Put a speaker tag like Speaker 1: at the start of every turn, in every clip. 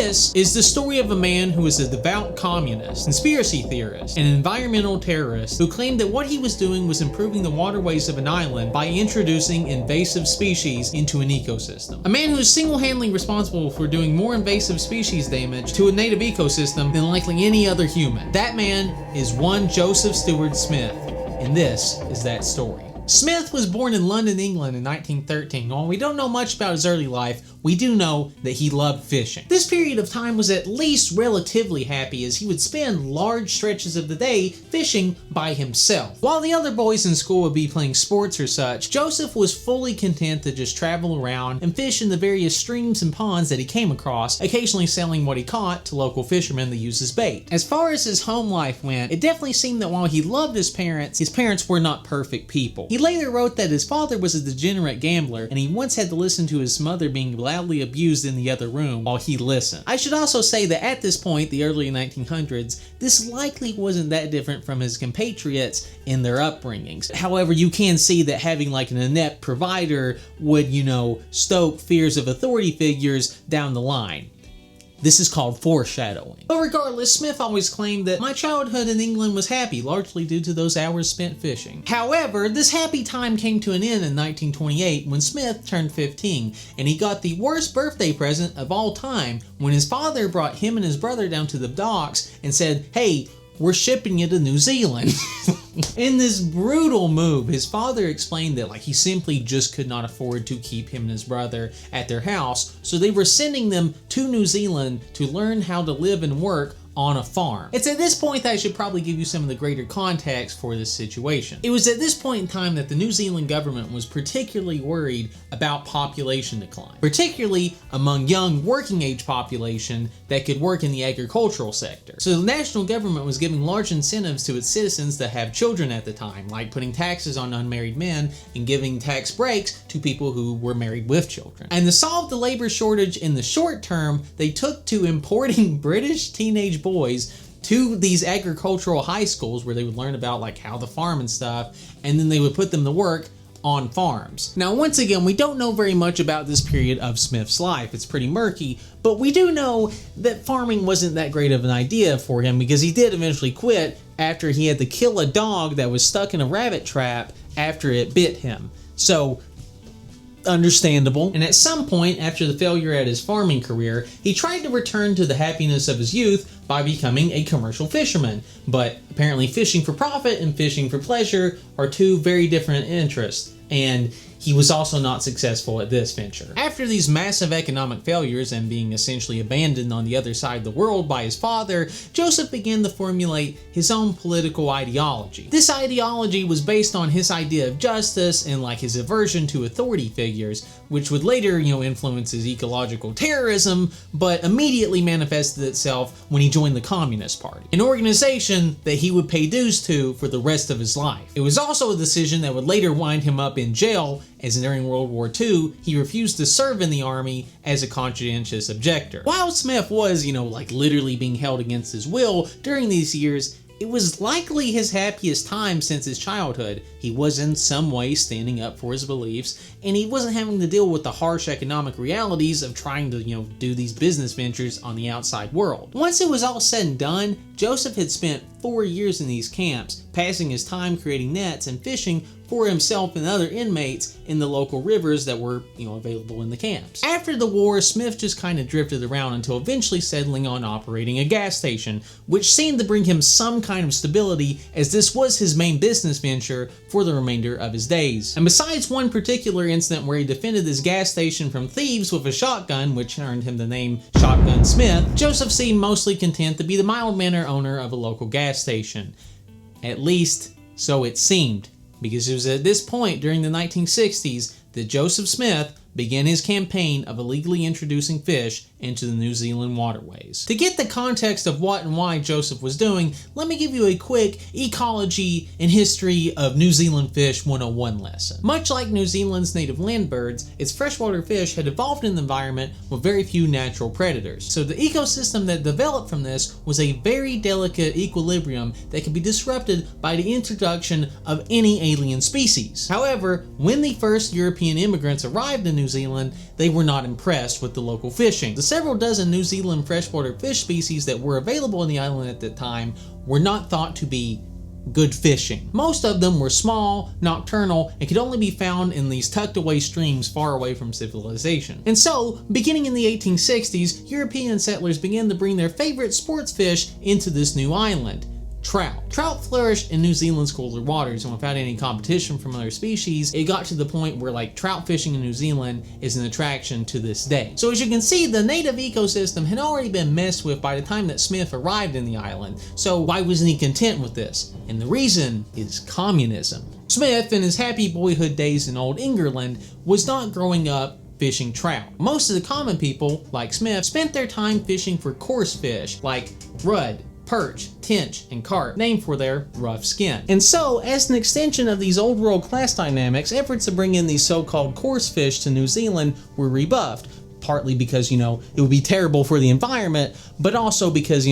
Speaker 1: This is the story of a man who is a devout communist, conspiracy theorist, and environmental terrorist who claimed that what he was doing was improving the waterways of an island by introducing invasive species into an ecosystem. A man who is single-handedly responsible for doing more invasive species damage to a native ecosystem than likely any other human. That man is one Joseph Stewart Smith, and this is that story. Smith was born in London, England in 1913. While we don't know much about his early life, we do know that he loved fishing. This period of time was at least relatively happy, as he would spend large stretches of the day fishing by himself. While the other boys in school would be playing sports or such, Joseph was fully content to just travel around and fish in the various streams and ponds that he came across, occasionally selling what he caught to local fishermen to use as bait. As far as his home life went, it definitely seemed that while he loved his parents were not perfect people. He later wrote that his father was a degenerate gambler, and he once had to listen to his mother being loudly abused in the other room while he listened. I should also say that at this point, the early 1900s, this likely wasn't that different from his compatriots in their upbringings. However, you can see that having like an inept provider would, stoke fears of authority figures down the line. This is called foreshadowing. But regardless, Smith always claimed that my childhood in England was happy, largely due to those hours spent fishing. However, this happy time came to an end in 1928 when Smith turned 15, and he got the worst birthday present of all time when his father brought him and his brother down to the docks and said, "Hey, we're shipping you to New Zealand." In this brutal move, his father explained that he simply just could not afford to keep him and his brother at their house, so they were sending them to New Zealand to learn how to live and work on a farm. It's at this point that I should probably give you some of the greater context for this situation. It was at this point in time that the New Zealand government was particularly worried about population decline, particularly among young working age population that could work in the agricultural sector. So the national government was giving large incentives to its citizens to have children at the time, like putting taxes on unmarried men and giving tax breaks to people who were married with children. And to solve the labor shortage in the short term, they took to importing British teenage boys to these agricultural high schools where they would learn about how to farm and stuff, and then they would put them to work on farms. Now, once again, we don't know very much about this period of Smith's life. It's pretty murky, but we do know that farming wasn't that great of an idea for him, because he did eventually quit after he had to kill a dog that was stuck in a rabbit trap after it bit him. So, understandable. And at some point after the failure at his farming career, he tried to return to the happiness of his youth by becoming a commercial fisherman. But apparently fishing for profit and fishing for pleasure are two very different interests, and he was also not successful at this venture. After these massive economic failures and being essentially abandoned on the other side of the world by his father, Joseph began to formulate his own political ideology. This ideology was based on his idea of justice and his aversion to authority figures, which would later, influence his ecological terrorism, but immediately manifested itself when he joined the Communist Party, an organization that he would pay dues to for the rest of his life. It was also a decision that would later wind him up in jail, as during World War II, he refused to serve in the army as a conscientious objector. While Smith was, literally being held against his will during these years, it was likely his happiest time since his childhood. He was in some way standing up for his beliefs, and he wasn't having to deal with the harsh economic realities of trying to, do these business ventures on the outside world. Once it was all said and done, Joseph had spent 4 years in these camps, passing his time creating nets and fishing for himself and other inmates in the local rivers that were, available in the camps. After the war, Smith just kind of drifted around until eventually settling on operating a gas station, which seemed to bring him some kind of stability, as this was his main business venture for the remainder of his days. And besides one particular incident where he defended his gas station from thieves with a shotgun, which earned him the name Shotgun Smith, Joseph seemed mostly content to be the mild-mannered owner of a local gas station. At least, so it seemed, because it was at this point during the 1960s that Joseph Smith began his campaign of illegally introducing fish into the New Zealand waterways. To get the context of what and why Joseph was doing, let me give you a quick ecology and history of New Zealand fish 101 lesson. Much like New Zealand's native land birds, its freshwater fish had evolved in an environment with very few natural predators. So the ecosystem that developed from this was a very delicate equilibrium that could be disrupted by the introduction of any alien species. However, when the first European immigrants arrived in New New Zealand, they were not impressed with the local fishing. The several dozen New Zealand freshwater fish species that were available in the island at the time were not thought to be good fishing. Most of them were small, nocturnal, and could only be found in these tucked away streams far away from civilization. And so, beginning in the 1860s, European settlers began to bring their favorite sports fish into this new island: trout. Trout flourished in New Zealand's cooler waters, and without any competition from other species, it got to the point where trout fishing in New Zealand is an attraction to this day. So as you can see, the native ecosystem had already been messed with by the time that Smith arrived in the island. So why wasn't he content with this? And the reason is communism. Smith, in his happy boyhood days in Old England, was not growing up fishing trout. Most of the common people, like Smith, spent their time fishing for coarse fish like rudd, perch, tench, and carp, named for their rough skin. And so, as an extension of these old world class dynamics, efforts to bring in these so-called coarse fish to New Zealand were rebuffed, partly because, it would be terrible for the environment, but also because,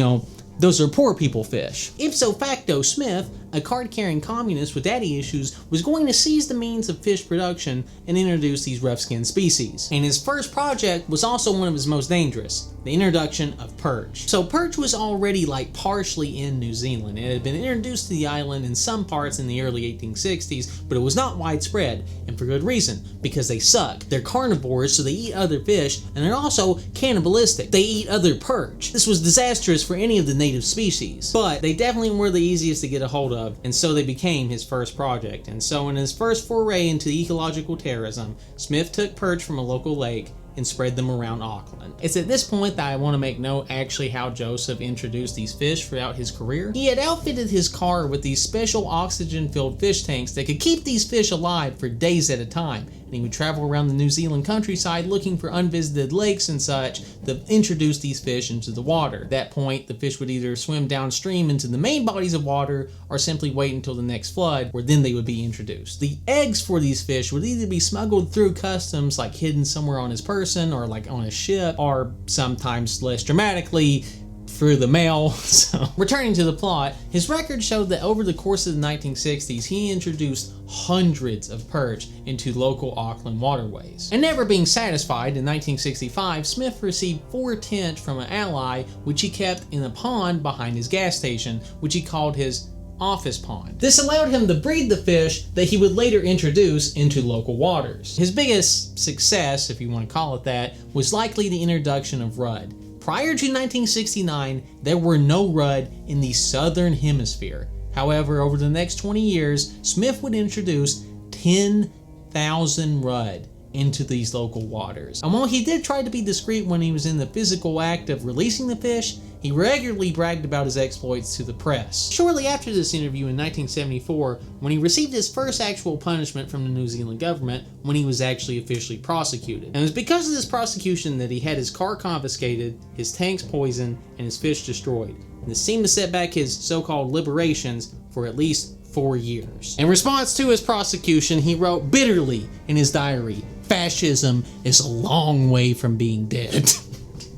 Speaker 1: those are poor people fish. Ipso facto, Smith, a card-carrying communist with daddy issues, was going to seize the means of fish production and introduce these rough-skinned species. And his first project was also one of his most dangerous: the introduction of perch. So perch was already partially in New Zealand. It had been introduced to the island in some parts in the early 1860s, but it was not widespread, and for good reason, because they suck. They're carnivores, so they eat other fish, and they're also cannibalistic. They eat other perch. This was disastrous for any of the native species, but they definitely were the easiest to get a hold of, and so they became his first project. And so in his first foray into ecological terrorism, Smith took perch from a local lake and spread them around Auckland. It's at this point that I want to make note actually how Joseph introduced these fish throughout his career. He had outfitted his car with these special oxygen-filled fish tanks that could keep these fish alive for days at a time, and he would travel around the New Zealand countryside looking for unvisited lakes and such to introduce these fish into the water. At that point, the fish would either swim downstream into the main bodies of water or simply wait until the next flood, where then they would be introduced. The eggs for these fish would either be smuggled through customs, hidden somewhere on his person or on a ship, or sometimes less dramatically through the mail. So, returning to the plot, his record showed that over the course of the 1960s, he introduced hundreds of perch into local Auckland waterways. And never being satisfied, in 1965, Smith received 4 tench from an ally, which he kept in a pond behind his gas station, which he called his office pond. This allowed him to breed the fish that he would later introduce into local waters. His biggest success, if you want to call it that, was likely the introduction of rudd. Prior to 1969, there were no rudd in the southern hemisphere. However, over the next 20 years, Smith would introduce 10,000 rudd into these local waters. And while he did try to be discreet when he was in the physical act of releasing the fish, he regularly bragged about his exploits to the press. Shortly after this interview in 1974, when he received his first actual punishment from the New Zealand government, when he was actually officially prosecuted. And it was because of this prosecution that he had his car confiscated, his tanks poisoned, and his fish destroyed. And this seemed to set back his so-called liberations for at least 4 years. In response to his prosecution, he wrote bitterly in his diary, "Fascism is a long way from being dead."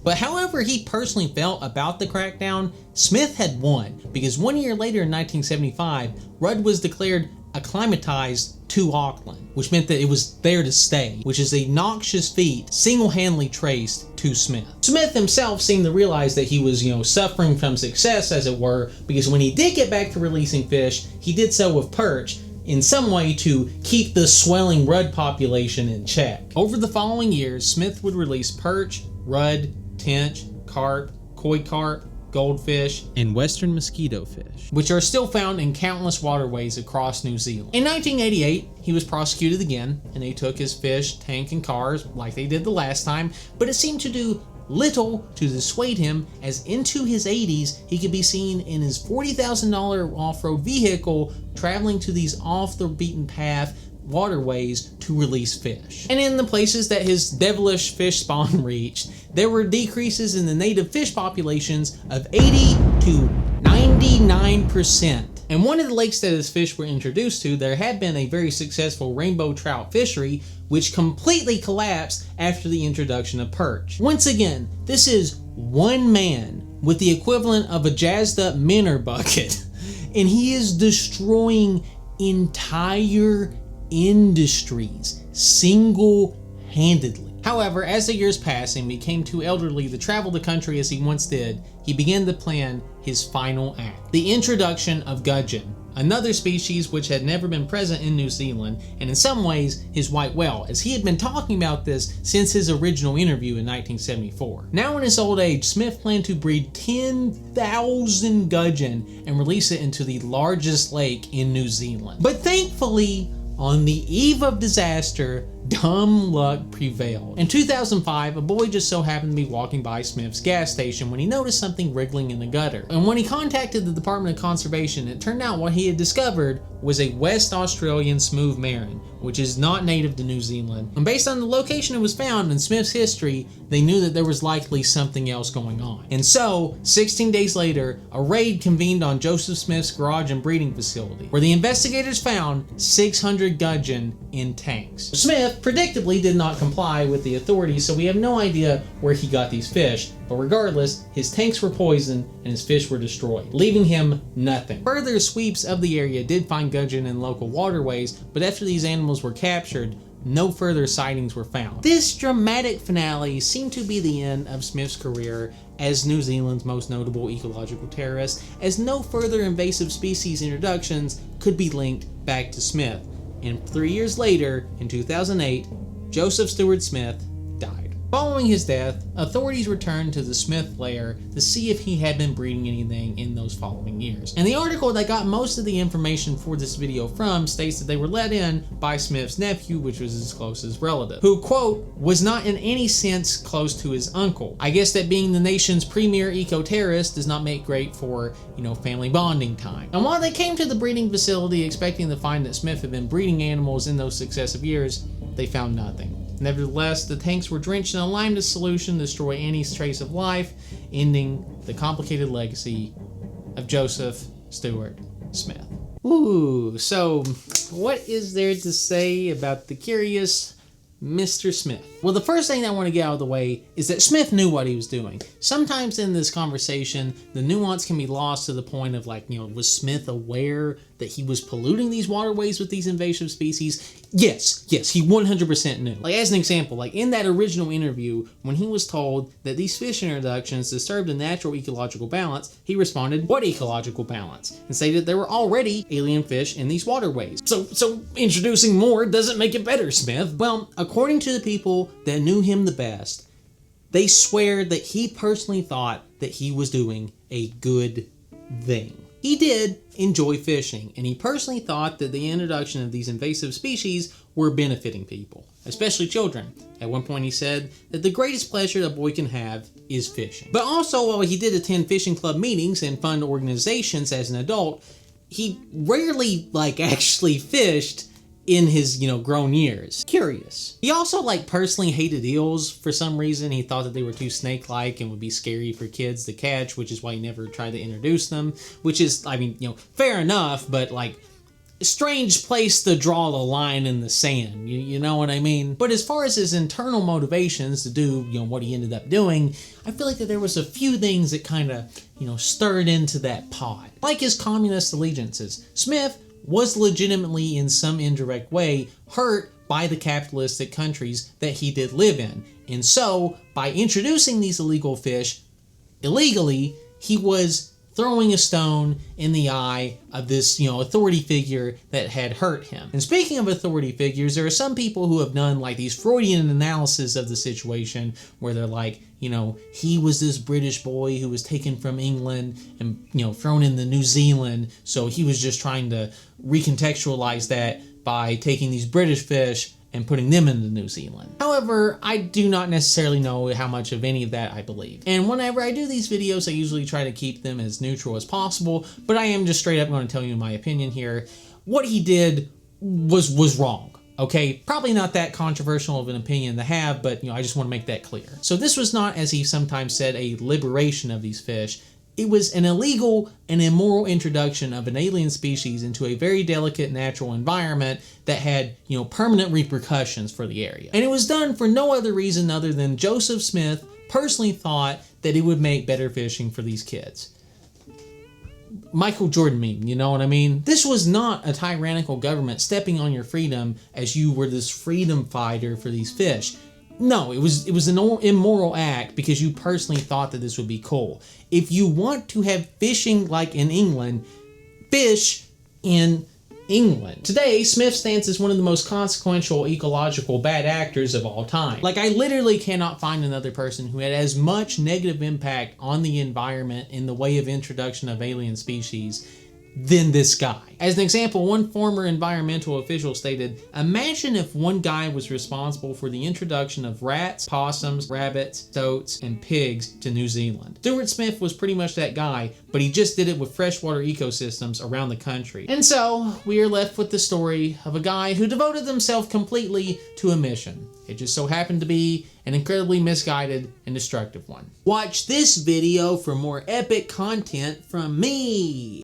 Speaker 1: But however he personally felt about the crackdown, Smith had won, because 1 year later in 1975, rudd was declared acclimatized to Auckland, which meant that it was there to stay, which is a noxious feat single-handedly traced to Smith. Smith himself seemed to realize that he was, suffering from success, as it were, because when he did get back to releasing fish, he did so with perch, in some way to keep the swelling rudd population in check. Over the following years, Smith would release perch, rudd, tench, carp, koi carp, goldfish, and western mosquito fish, which are still found in countless waterways across New Zealand. In 1988, he was prosecuted again, and they took his fish, tank, and cars like they did the last time, but it seemed to do little to dissuade him, as into his 80s, he could be seen in his $40,000 off-road vehicle traveling to these off-the-beaten-path waterways to release fish. And in the places that his devilish fish spawn reached, there were decreases in the native fish populations of 80 to 99%. And one of the lakes that his fish were introduced to, there had been a very successful rainbow trout fishery, which completely collapsed after the introduction of perch. Once again, this is one man with the equivalent of a jazzed up minnow bucket, and he is destroying entire industries single-handedly. single-handedly. However, as the years passed and became too elderly to travel the country as he once did, he began to plan his final act: the introduction of gudgeon, another species which had never been present in New Zealand, and in some ways his white whale, as he had been talking about this since his original interview in 1974. Now in his old age, Smith planned to breed 10,000 gudgeon and release it into the largest lake in New Zealand. But thankfully, on the eve of disaster, dumb luck prevailed. In 2005, a boy just so happened to be walking by Smith's gas station when he noticed something wriggling in the gutter. And when he contacted the Department of Conservation, it turned out what he had discovered was a West Australian smooth marron, which is not native to New Zealand. And based on the location it was found in Smith's history, they knew that there was likely something else going on. And so, 16 days later, a raid convened on Joseph Smith's garage and breeding facility, where the investigators found 600 gudgeon in tanks. Smith predictably did not comply with the authorities, so we have no idea where he got these fish, but regardless, his tanks were poisoned and his fish were destroyed, leaving him nothing. Further sweeps of the area did find gudgeon in local waterways, but after these animals were captured, no further sightings were found. This dramatic finale seemed to be the end of Smith's career as New Zealand's most notable ecological terrorist, as no further invasive species introductions could be linked back to Smith. And 3 years later, in 2008, Joseph Stewart Smith died. Following his death, authorities returned to the Smith lair to see if he had been breeding anything in those following years. And the article that got most of the information for this video from states that they were let in by Smith's nephew, which was his closest relative, who, quote, was not in any sense close to his uncle. I guess that being the nation's premier eco-terrorist does not make great for, family bonding time. And while they came to the breeding facility expecting to find that Smith had been breeding animals in those successive years, they found nothing. Nevertheless, the tanks were drenched in a lime solution to destroy any trace of life, ending the complicated legacy of Joseph Stewart Smith. Ooh, so what is there to say about the curious Mr. Smith? Well, the first thing I want to get out of the way is that Smith knew what he was doing. Sometimes in this conversation, the nuance can be lost to the point of was Smith aware that he was polluting these waterways with these invasive species? Yes, he 100% knew. As an example, in that original interview, when he was told that these fish introductions disturbed the natural ecological balance, he responded, "What ecological balance?" and stated there were already alien fish in these waterways. So introducing more doesn't make it better, Smith. Well, according to the people that knew him the best, they swear that he personally thought that he was doing a good thing. He did enjoy fishing, and he personally thought that the introduction of these invasive species were benefiting people, especially children. At one point he said that the greatest pleasure a boy can have is fishing. But also, while he did attend fishing club meetings and fund organizations as an adult, he rarely actually fished in his, grown years. Curious. He also, personally hated eels for some reason. He thought that they were too snake-like and would be scary for kids to catch, which is why he never tried to introduce them, which is, fair enough, but, strange place to draw the line in the sand, you know what I mean? But as far as his internal motivations to do, what he ended up doing, I feel like that there was a few things that kind of, stirred into that pot. Like his communist allegiances. Smith was legitimately, in some indirect way, hurt by the capitalistic countries that he did live in. And so, by introducing these illegal fish illegally, he was throwing a stone in the eye of this, authority figure that had hurt him. And speaking of authority figures, there are some people who have done these Freudian analysis of the situation where they're he was this British boy who was taken from England and, thrown into New Zealand, so he was just trying to recontextualize that by taking these British fish and putting them into New Zealand. However, I do not necessarily know how much of any of that I believe. And whenever I do these videos, I usually try to keep them as neutral as possible, but I am just straight up going to tell you my opinion here. What he did was wrong. Okay, probably not that controversial of an opinion to have, but I just want to make that clear. So this was not, as he sometimes said, a liberation of these fish. It was an illegal and immoral introduction of an alien species into a very delicate natural environment that had, permanent repercussions for the area. And it was done for no other reason other than Joseph Smith personally thought that it would make better fishing for these kids. Michael Jordan meme, you know what I mean? This was not a tyrannical government stepping on your freedom as you were this freedom fighter for these fish. No, it was an immoral act because you personally thought that this would be cool. If you want to have fishing like in England, fish in England. Today, Smith stands as one of the most consequential ecological bad actors of all time. Like, I literally cannot find another person who had as much negative impact on the environment in the way of introduction of alien species than this guy. As an example, one former environmental official stated, "Imagine if one guy was responsible for the introduction of rats, possums, rabbits, stoats, and pigs to New Zealand." Stewart Smith was pretty much that guy, but he just did it with freshwater ecosystems around the country. And so, we are left with the story of a guy who devoted himself completely to a mission. It just so happened to be an incredibly misguided and destructive one. Watch this video for more epic content from me.